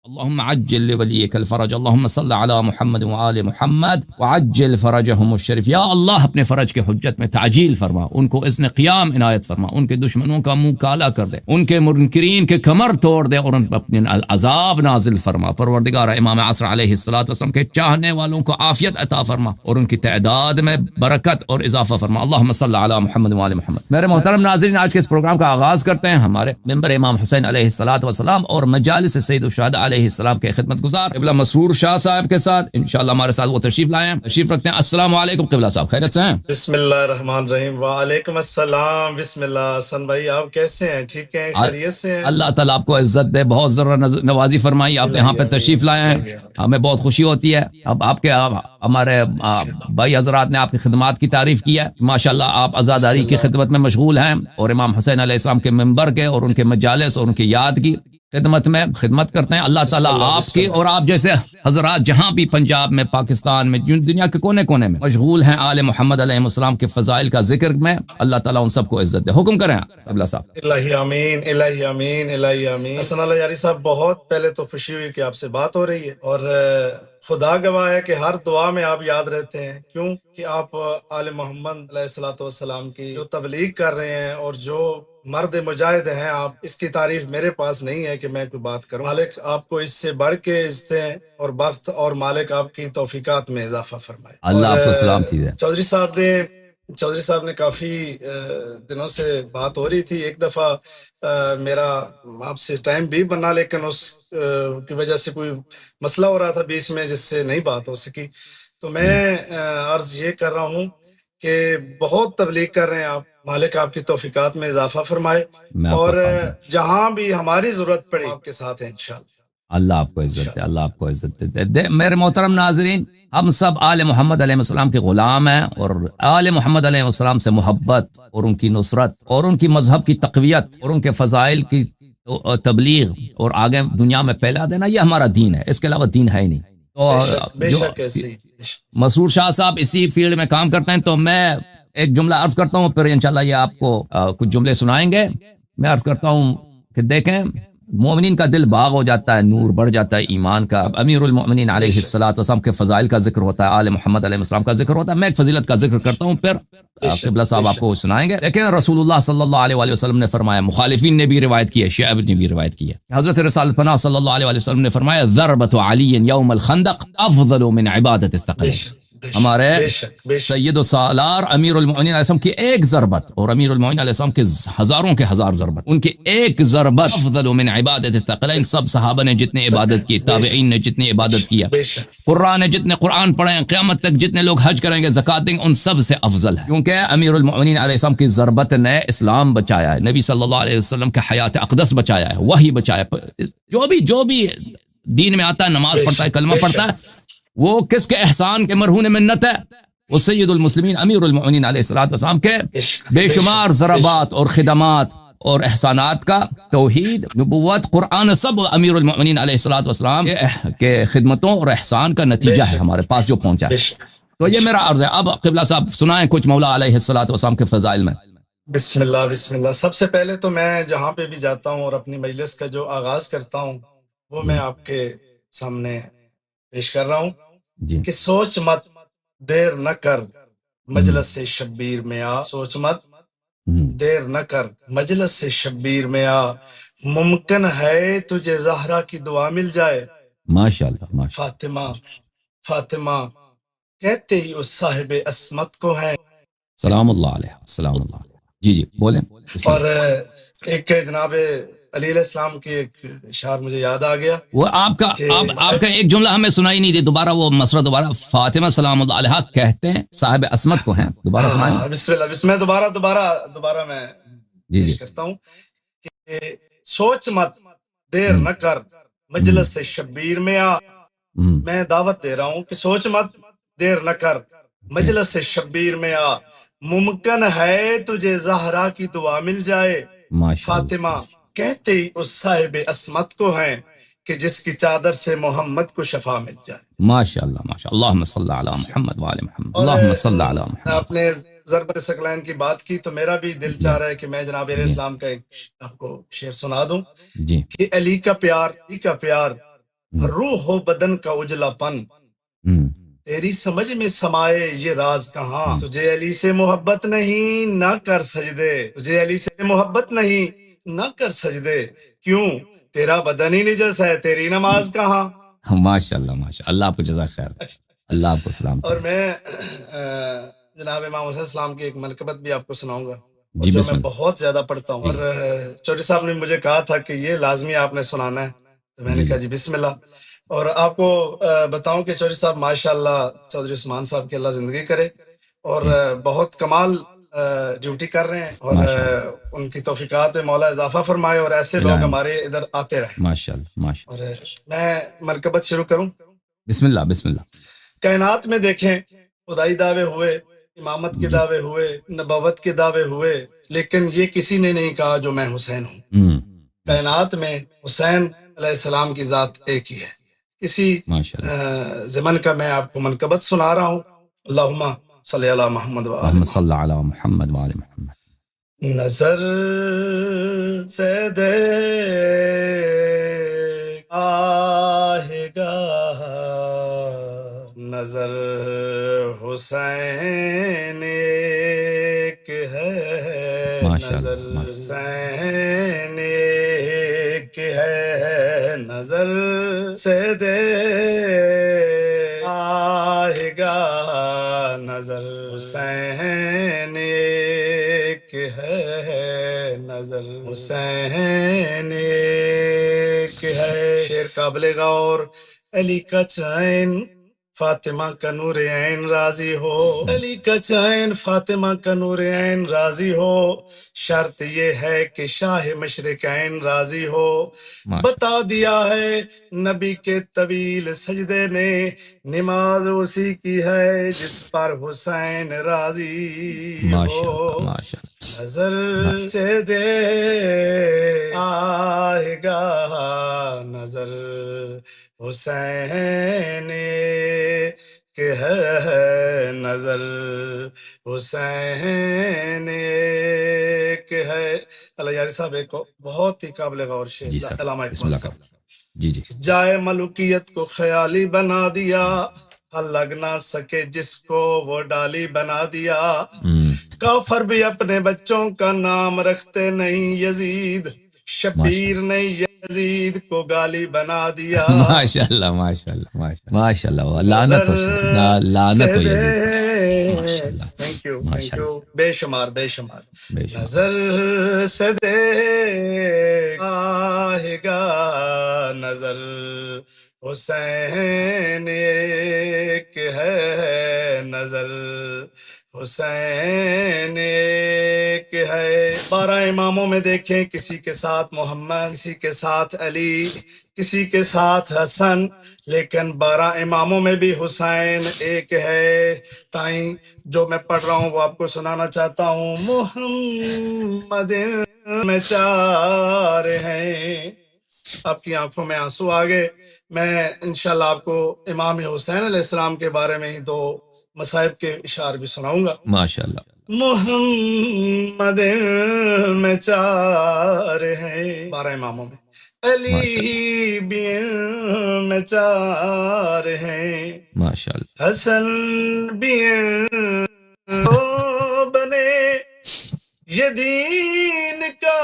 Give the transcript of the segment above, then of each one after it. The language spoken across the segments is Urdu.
اللهم عجل لوليك الفرج اللهم صل على محمد وآل محمد وعجل فرجهم الشریف. یا اللہ اپنے فرج کے حجت میں تعجیل فرما، ان کو اذن قیام عنایت فرما، ان کے دشمنوں کا منہ کالا کر دے، ان کے منکرین کے کمر توڑ دے اور ان پر اپنے عذاب نازل فرما. پروردگار امام عصر علیہ السلام کے چاہنے والوں کو عافیت عطا فرما اور ان کی تعداد میں برکت اور اضافہ فرما. اللهم صل علی محمد وآل محمد. میرے محترم ناظرین، آج کے اس پروگرام کا آغاز کرتے ہیں ہمارے ممبر امام حسین علیہ السلام اور مجالس سید الشہداء علیہ السلام کے خدمت گزار قبلہ مسرور شاہ صاحب کے ساتھ. انشاءاللہ ہمارے ساتھ وہ تشریف لائے ہیں، تشریف رکھتے ہیں. السلام علیکم قبلہ صاحب، خیریت سے ہیں؟ بسم اللہ الرحمن الرحیم. وعلیکم السلام. بسم اللہ. حسن بھائی آپ کیسے ہیں؟ ٹھیک ہیں؟ خیریت سے ہیں؟ اللہ تعالیٰ آپ کو عزت دے، بہت ضرور نوازی فرمائی. آپ یہاں پہ تشریف لائے ہیں، ہمیں بہت خوشی ہوتی ہے. اب آپ کے ہمارے بھائی حضرات نے آپ کی خدمات کی تعریف کی ہے. ماشاءاللہ آپ عزاداری کی خدمت میں مشغول ہیں اور امام حسین علیہ السلام کے ممبر کے اور ان کے مجالس اور ان کی یاد کی خدمت میں خدمت کرتے ہیں. اللہ تعالیٰ آپ کی اور آپ جیسے حضرات جہاں بھی پنجاب میں، پاکستان میں، دنیا کے کونے کونے میں مشغول ہیں آل محمد علیہ السلام کے فضائل کا ذکر میں، اللہ تعالیٰ ان سب کو عزت دے. حکم کریں قبلہ صاحب. الہی آمین، الہی آمین، الہی آمین. حسن اللہ یاری صاحب، بہت پہلے تو خوشی ہوئی کہ آپ سے بات ہو رہی ہے، اور خدا گواہ ہے کہ ہر دعا میں آپ یاد رہتے ہیں. کیوں کہ آپ آل محمد علیہ السلام کی جو تبلیغ کر رہے ہیں اور جو مرد مجاہد ہیں آپ، اس کی تعریف میرے پاس نہیں ہے کہ میں کوئی بات کروں. مالک آپ کو اس سے بڑھ کے عزتیں اور بخت اور مالک آپ کی توفیقات میں اضافہ فرمائے. اللہ آپ کو سلامتی دے. چودھری صاحب نے کافی دنوں سے بات ہو رہی تھی. ایک دفعہ میرا آپ سے ٹائم بھی بنا، لیکن اس کی وجہ سے کوئی مسئلہ ہو رہا تھا بیچ میں جس سے نہیں بات ہو سکی. تو میں عرض یہ کر رہا ہوں کہ بہت تبلیغ کر رہے ہیں آپ، مالک آپ کی توفیقات میں اضافہ فرمائے، اور جہاں بھی ہماری ضرورت پڑے آپ کے ساتھ ہیں انشاءاللہ. اللہ آپ کو عزت دے، اللہ آپ کو عزت دے. میرے محترم ناظرین، ہم سب آل محمد علیہ السلام کے غلام ہیں، اور آل محمد علیہ السلام سے محبت اور ان کی نصرت اور ان کی مذہب کی تقویت اور ان کے فضائل کی تبلیغ اور آگے دنیا میں پھیلا دینا، یہ ہمارا دین ہے. اس کے علاوہ دین ہے ہی نہیں. تو مسرور شاہ صاحب اسی فیلڈ میں کام کرتے ہیں، تو میں ایک جملہ عرض کرتا ہوں، پھر انشاءاللہ یہ آپ کو کچھ جملے سنائیں گے. میں عرض کرتا ہوں کہ دیکھیں، مومنین کا دل باغ ہو جاتا ہے، نور بڑھ جاتا ہے ایمان کا. امیر المؤمنین علیہ السلام کے فضائل کا ذکر ہوتا ہے، آل محمد علیہ السلام کا ذکر ہوتا ہے. میں ایک فضیلت کا ذکر کرتا ہوں، پھر قبلہ صاحب آپ کو سنائیں گے. لیکن رسول اللہ صلی اللہ علیہ وسلم نے فرمایا، مخالفین نے بھی روایت کی ہے، شیعہ نے بھی روایت کی ہے، حضرت رسالت پناہ صلی اللہ علیہ وسلم نے فرمایا، ضربۃ علی یوم الخندق افضل من عبادت الثقلین. ہمارے سید و سالار امیر المؤمنین علیہ السلام کی ایک ضربت، اور امیر المؤمنین علیہ السلام کے ہزاروں کے ہزار ضربت، ان کی ایک ضربت افضل من عبادت الثقلین. سب صحابہ نے جتنے عبادت کی، تابعین نے جتنی عبادت کیا، قرآن نے جتنے قرآن پڑھے ہیں، قیامت تک جتنے لوگ حج کریں گے، زکات دیں گے، ان سب سے افضل ہے. کیونکہ امیر المؤمنین علیہ السلام کی ضربت نے اسلام بچایا ہے، نبی صلی اللہ علیہ وسلم کے حیات اقدس بچایا ہے، وحی بچایا ہے. جو بھی دین میں آتا ہے، نماز پڑھتا ہے، کلمہ پڑھتا ہے، وہ کس کے احسان کے مرہون منت ہے؟ وہ سید المسلمین امیر المؤمنین علیہ السلام کے بے شمار ضربات اور خدمات اور احسانات کا، توحید، نبوت، قرآن، سب امیر المؤمنین علیہ السلام کے خدمتوں اور احسان کا نتیجہ ہے ہمارے پاس جو پہنچا ہے. تو یہ میرا عرض ہے. اب قبلہ صاحب سنائیں کچھ مولا علیہ السلام کے فضائل میں. بسم اللہ بسم اللہ. سب سے پہلے تو میں جہاں پہ بھی جاتا ہوں اور اپنی مجلس کا جو آغاز کرتا ہوں وہ میں آپ کے سامنے پیش کر رہا ہوں کہ سوچ مت دیر نہ کر مجلس سے شبیر میں آ. سوچ مت دیر نہ کر مجلس سے شبیر میں آ، ممکن ہے تجھے زہرا کی دعا مل جائے. ماشاءاللہ. فاطمہ کہتے ہی اس صاحب عصمت کو ہے. سلام اللہ علیہ، سلام اللہ علیہ. جی بولیں. اور ایک جناب علی علیہ السلام کی ایک اشعار مجھے یاد آ گیا. وہ آپ کا ایک جملہ ہمیں سنائی نہیں دی. دوبارہ فاطمہ سلام اللہ علیہ کہتے ہیں صاحب عصمت کو ہیں. دوبارہ سنائیں. بسم اللہ. دوبارہ میں جی کرتا ہوں کہ سوچ مت دیر نہ کر مجلس سے شبیر میں آ. میں دعوت دے رہا ہوں کہ سوچ مت دیر نہ کر مجلس سے شبیر میں آ، ممکن ہے تجھے زہرا کی دعا مل جائے. فاطمہ کہتے ہی اس صاحب عصمت کو ہیں کہ جس کی چادر سے محمد کو شفا مل جائے. ماشاءاللہ ماشاءاللہ. اللہم صل علی محمد وآل محمد. اللہم صل علی محمد. آپ نے ضربت ثقلین کی بات کی تو میرا بھی دل چاہ رہا ہے کہ میں جناب علیہ السلام کا ایک آپ کو شعر سنا دوں جی. کہ علی کا پیار روح ہو بدن کا اجلا پن، تیری سمجھ میں سمائے یہ راز کہاں، تجھے علی سے محبت نہیں نہ کر سجدے، تجھے علی سے محبت نہیں نہ کر سجدے، کیوں تیرا بدن ہی نجس ہے تیری نماز کہاں۔ ماشاء اللہ ماشاء اللہ، آپ کو جزاک خیر، اللہ آپ کو سلام اور کرے۔ میں جناب امام حسین السلام کی ایک منقبت بھی آپ کو سناؤں گا، جی جو بسم میں اللہ۔ بہت زیادہ پڑھتا ہوں، اور چودھری صاحب نے مجھے کہا تھا کہ یہ لازمی آپ نے سنانا ہے، تو میں نے کہا جی بسم اللہ۔ اور آپ کو بتاؤں کہ چودھری صاحب ماشاءاللہ چودھری عثمان صاحب کی اللہ زندگی کرے، اور بہت کمال ڈیوٹی کر رہے ہیں، اور ماشاء اللہ ان کی توفیقات میں مولا اضافہ فرمائے، اور ایسے لوگ ہمارے ادھر آتے رہیں۔ ماشاء اللہ ماشاء اور میں منقبت شروع کروں۔ بسم اللہ بسم اللہ۔ کائنات میں دیکھیں خدائی دعوے ہوئے، امامت کے دعوے ہوئے، نبوت کے دعوے ہوئے، لیکن یہ کسی نے نہیں کہا جو میں حسین ہوں۔ کائنات میں حسین علیہ السلام کی ذات ایک ہی ہے۔ اسی ضمن کا میں آپ کو منقبت سنا رہا ہوں۔ اللہم صلی علی محمد وآل اللہم محمد۔ صلی علی محمد وآل محمد۔ نظر سے دیکھ آئے گا، نظر حسین ایک ہے، نظر حسین ایک ہے، نظر سے دیکھ آئے گا، نظر حسین ایک ہے، نظر حسین ایک ہے۔ شعر قابل غور۔ علی کا چین فاطمہ کا نور عین راضی ہو، علی کا چین فاطمہ کا نور عین راضی ہو، شرط یہ ہے کہ شاہ مشرقین راضی ہو۔ بتا دیا ہے نبی کے طویل سجدے نے، نماز اسی کی ہے جس پر حسین راضی ہو۔ نظر سے دے آئے گا، نظر حسین ایک ہے، نظر حسین ایک ہے۔ اللہ یاری صاحب ایک بہت ہی قابل غور شعر علامہ اقبال صاحب۔ جی جی۔ جائے ملوکیت کو خیالی بنا دیا، لگ نہ سکے جس کو وہ ڈالی بنا دیا، کافر بھی اپنے بچوں کا نام رکھتے نہیں، یزید شبیر نے یزید کو گالی بنا دیا۔ ماشاء اللہ ماشاء اللہ ماشاء اللہ، لعنت ہو لعنت ہو یزید۔ ماشاء اللہ تھینک یو ماشاء تھینک یو، اللہ بے شمار بے شمار۔ بے شمار۔ نظر سے دیکھ آئے گا، نظر حسین ایک ہے، نظر حسین ایک ہے۔ 12 اماموں میں دیکھیں، کسی کے ساتھ محمد، کسی کے ساتھ علی، کسی کے ساتھ حسن، لیکن 12 اماموں میں بھی حسین ایک ہے۔ تائیں جو میں پڑھ رہا ہوں وہ آپ کو سنانا چاہتا ہوں۔ محمد میں 4 ہیں، آپ کی آنکھوں میں آنسو آ گئے۔ میں انشاءاللہ آپ کو امام حسین علیہ السلام کے بارے میں ہی 2 مصائب کے اشعار بھی سناؤں گا۔ ماشاءاللہ۔ محمد میں 4 ہیں، 12 اماموں میں، علی بھی میں 4 ہیں، ماشاءاللہ۔ حسن بھی وہ بنے، یہ دین کا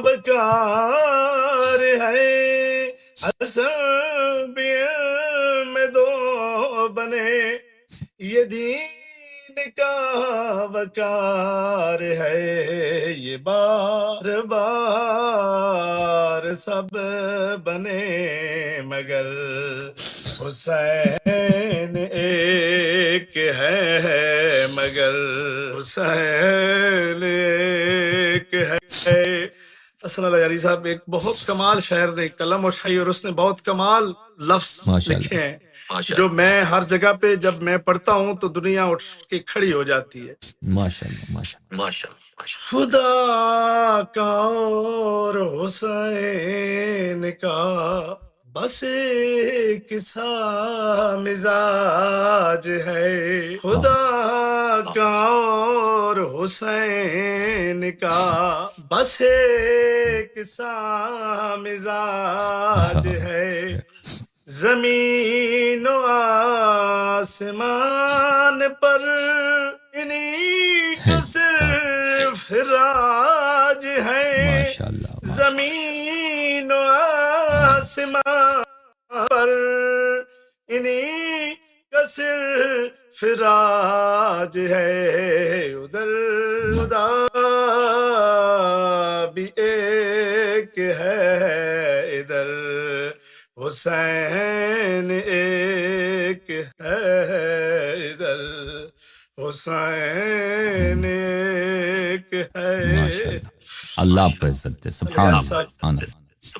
وقار ہے، حسن بھی میں 2 بنے، یہ دین کا وقار ہے، یہ بار بار سب بنے مگر حسین ایک ہے، مگر حسین ایک ہے۔ اسد اللہ یاری صاحب ایک بہت کمال شاعر نے، قلم و شاعری، اور اس نے بہت کمال لفظ لکھے ہیں جو میں ہر جگہ پہ جب میں پڑھتا ہوں تو دنیا اٹھ کے کھڑی ہو جاتی ہے۔ ماشاءاللہ ماشاءاللہ۔ خدا کا اور حسین کا بس ایک سا مزاج ہے، خدا کا اور حسین کا بس ایک سا مزاج ہے، زمین و آسمان پر انہی کا صرف راج ہے، ماشاءاللہ زمین و آسمان پر انہی کا صرف راج ہے، ادھر خدا بھی ایک ہے، ادھر حسین ایک ہے، ادھر حسین ایک ہے۔ ماشاءاللہ، اللہ آپ کو عزت دے، سبحان اللہ، سبحان اللہ۔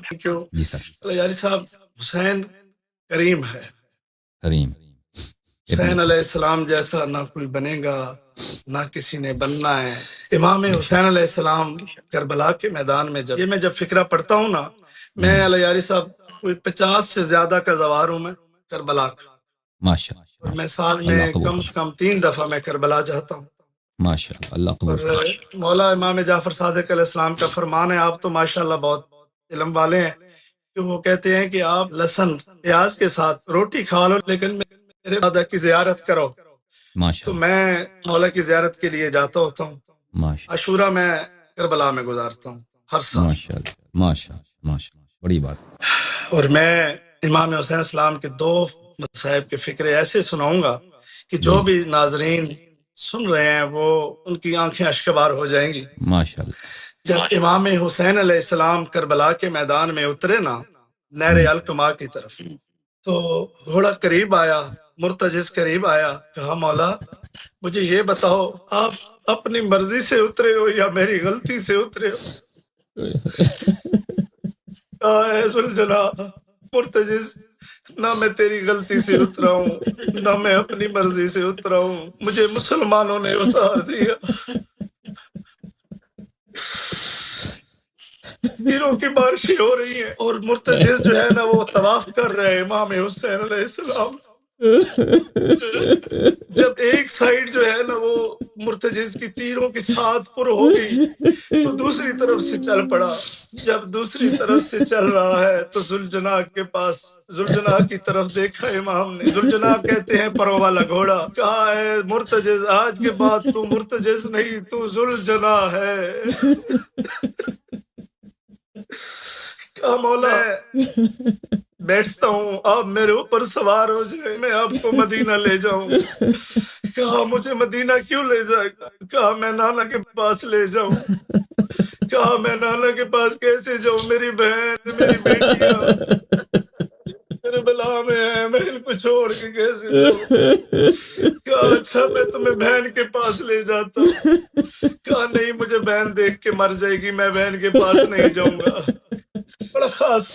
تھینک یو جی سر، یاری صاحب۔ حسین کریم ہے، کریم، حسین علیہ السلام جیسا نہ کوئی بنے گا، نہ کسی نے بننا ہے۔ امام حسین علیہ السلام کربلا کے میدان میں جب میں فقرہ پڑھتا ہوں نا، میں یاری صاحب کوئی 50 سے زیادہ کا زوار ہوں میں کربلا کا، ماشاءاللہ، اور میں سال میں کم سے کم 3 دفعہ میں کربلا جاتا ہوں۔ ماشاءاللہ، اللہ قبول اور فرمائے۔ مولا امام جعفر صادق علیہ السلام کا فرمان ہے، آپ تو ماشاءاللہ بہت علم والے ہیں، کہ وہ کہتے ہیں کہ آپ لہسن پیاز کے ساتھ روٹی کھا لو لیکن میرے دادا کی زیارت کرو۔ تو ماشاءاللہ، میں مولا کی زیارت کے لیے جاتا ہوتا ہوں، ماشاءاللہ، عاشورہ میں کربلا میں گزارتا ہوں ہر سال۔ ماشاءاللہ، ماشاءاللہ، ماشاءاللہ، بڑی بات ہے۔ اور میں امام حسین السلام کے 2 مصائب کے فقرے ایسے سناؤں گا کہ جو بھی ناظرین سن رہے ہیں وہ ان کی آنکھیں اشکبار ہو جائیں گی۔ ماشاءاللہ، جب امام حسین علیہ السلام کربلا کے میدان میں اترے نا، نہر الکما کی طرف، تو گھوڑا قریب آیا، مرتجز قریب آیا، کہا مولا مجھے یہ بتاؤ آپ اپنی مرضی سے اترے ہو یا میری غلطی سے اترے ہو؟ کہا اے ذوالجلال مرتجز، نہ میں تیری غلطی سے اترا ہوں نہ میں اپنی مرضی سے اترا ہوں، مجھے مسلمانوں نے اتار دیا۔ تیروں کی بارشیں ہو رہی ہیں اور مرتجز جو ہے نا وہ طواف کر رہے ہیں امام حسین علیہ السلام۔ جب ایک سائیڈ جو ہے نا وہ مرتجز کی تیروں کے ساتھ پر ہو گئی تو دوسری طرف سے چل پڑا۔ جب دوسری طرف سے چل رہا ہے تو ذوالجناح کے پاس، ذوالجناح کی طرف دیکھا امام نے، ذوالجناح کہتے ہیں پروں والا گھوڑا، کہا اے مرتجز آج کے بعد تو مرتجز نہیں تو ذوالجناح ہے۔ کہا مولا بیٹھتا ہوں، آپ میرے اوپر سوار ہو جائیں، میں آپ کو مدینہ لے جاؤں۔ کہا مجھے مدینہ کیوں لے جائے گا؟ کہا میں نانا کے پاس لے جاؤں۔ کہا میں نانا کے پاس کیسے جاؤں؟ میری بہن میری بیٹیاں کربلا میں ہیں، میں ان کو چھوڑ کے کیسے جاؤں؟ کہا اچھا میں تمہیں بہن کے پاس لے جاتا ہوں۔ کہا نہیں مجھے بہن دیکھ کے مر جائے گی، میں بہن کے پاس نہیں جاؤں گا۔ بڑا خاص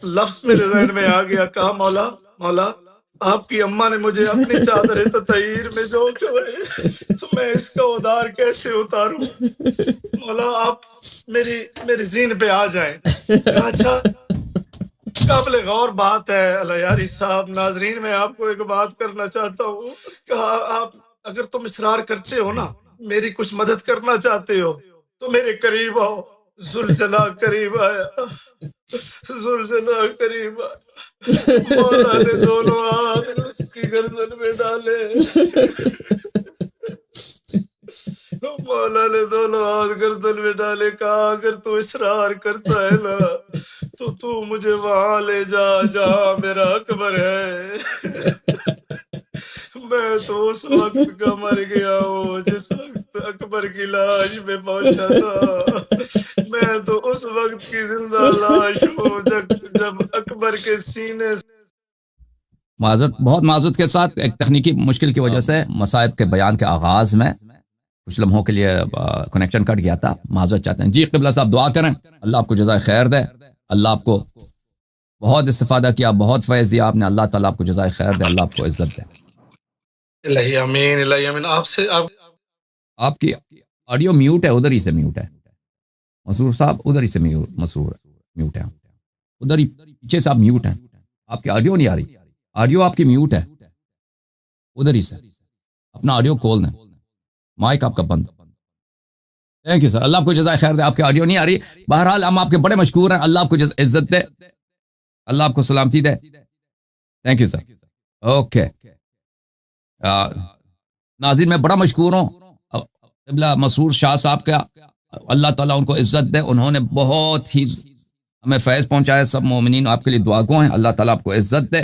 لفظ میرے ذہن میں آ گیا، کہا مولا آپ کی اماں نے مجھے اپنی چادر تطہیر میں جو کھوئے تو میں اس کا ادار کیسے اتاروں؟ مولا آپ میری زین پہ آ جائیں۔ کہا اچھا قابل غور بات ہے الیاری صاحب، ناظرین میں آپ کو ایک بات کرنا چاہتا ہوں۔ کہا آپ اگر تم اصرار کرتے ہو نا، میری کچھ مدد کرنا چاہتے ہو تو میرے قریب آؤ۔ ذوالجلال قریب آیا، ذوالجلال قریب آیا، مولا نے دونوں ہاتھ اس کی گردن میں ڈالے، مولا نے دونوں ہاتھ گردن میں ڈالے، کہا اگر تو اصرار کرتا ہے نا تو مجھے وہاں لے جا جہاں میرا اکبر ہے۔ میں تو اس وقت کا مر گیا ہوں جس وقت اکبر کی لاش میں پہنچا تھا، میں تو اس وقت کی زندہ لاش ہوں جب اکبر کے سینے سے۔ معذرت، بہت معذرت کے ساتھ ایک تکنیکی مشکل کی وجہ سے مصائب کے بیان کے آغاز میں کچھ لمحوں کے لیے کنیکشن کٹ گیا تھا، معذرت چاہتے ہیں۔ جی قبلہ صاحب دعا کریں، اللہ آپ کو جزائے خیر دے، اللہ آپ کو بہت استفادہ کیا، بہت فیض دیا آپ نے، اللہ تعالیٰ آپ کو جزائے خیر دے، اللہ آپ کو عزت دے۔ الہی امین، الہی امین۔ آپ کی آڈیو میوٹ ہے، ادھر ہی سے میوٹ ہے مسرور صاحب، ادھر ہی سے میوٹ ہے، ادھر ہی پیچھے سے آپ میوٹ ہیں، آپ کی آڈیو نہیں آ رہی، آڈیو آپ کی میوٹ ہے، ادھر ہی سے اپنا آڈیو کھول دیں، مائک آپ کا بند۔ تھینک یو سر، اللہ آپ کو جزائے خیر دے، آپ کی آڈیو نہیں آ رہی، بہرحال ہم آپ کے بڑے مشکور ہیں، اللہ آپ کو عزت دے، اللہ آپ کو سلامتی دے۔ Thank you sir. اوکے ناظرین میں بڑا مشکور ہوں قبلہ مسرور شاہ صاحب کا، اللہ تعالیٰ ان کو عزت دے. انہوں نے بہت ہی ہمیں فیض پہنچایا. سب مومنین آپ کے لیے دعا گو ہیں. اللہ تعالیٰ آپ کو عزت دے.